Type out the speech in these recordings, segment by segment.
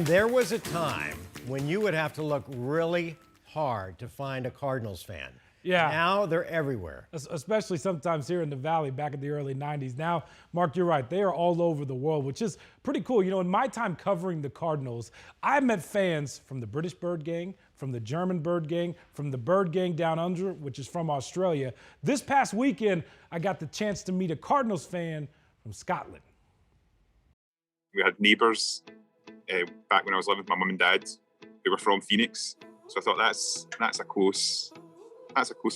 There was a time when you would have to look really hard to find a Cardinals fan. Yeah. Now they're everywhere. Especially sometimes here in the Valley back in the early 90s. Now, Mark, you're right. They are all over the world, which is pretty cool. You know, in my time covering the Cardinals, I met fans from the British Birdgang, from the German Birdgang, from the Birdgang down under, which is from Australia. This past weekend, I got the chance to meet a Cardinals fan from Scotland. We had neighbours back when I was living with my mum and dad who were from Phoenix. So I thought that's a close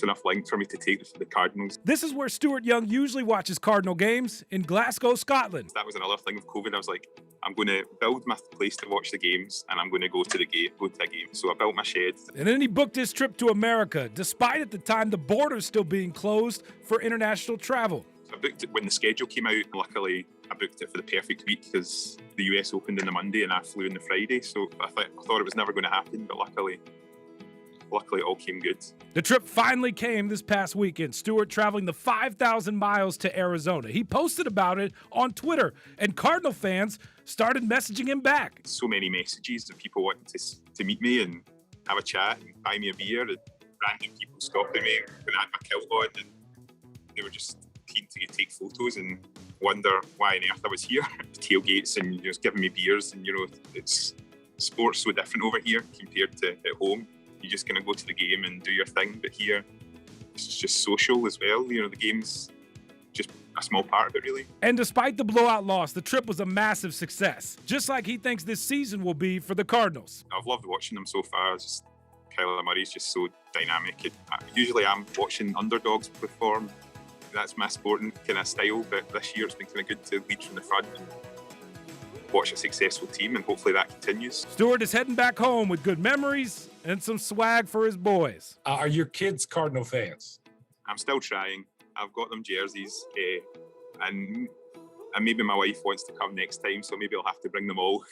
enough link for me to take to the Cardinals. This is where Stuart Young usually watches Cardinal games, in Glasgow, Scotland. That was another thing with COVID. I was like, I'm going to build my place to watch the games, and I'm going to go to a game. So I built my shed. And then he booked his trip to America, despite at the time the borders still being closed for international travel. So I booked it when the schedule came out. Luckily, I booked it for the perfect week because the US opened on the Monday and I flew on the Friday. So I thought it was never going to happen, but luckily it all came good. The trip finally came this past weekend. Stuart traveling the 5,000 miles to Arizona. He posted about it on Twitter, and Cardinal fans started messaging him back. So many messages of people wanting to meet me and have a chat and buy me a beer, and random people stopping me when I had my kilt on, and they were just keen to take photos and wonder why on earth I was here. Tailgates and just giving me beers, and it's sport's so different over here compared to at home. You're just going to go to the game and do your thing, but here it's just social as well. The game's just a small part of it, really. And despite the blowout loss, the trip was a massive success, just like he thinks this season will be for the Cardinals. I've loved watching them so far. Kyler Murray's just so dynamic. Usually I'm watching underdogs perform. That's my sporting kind of style, but this year it's been kind of good to lead from the front and watch a successful team, and hopefully that continues. Stuart is heading back home with good memories and some swag for his boys. Are your kids Cardinal fans? I'm still trying. I've got them jerseys, and maybe my wife wants to come next time, so maybe I'll have to bring them all.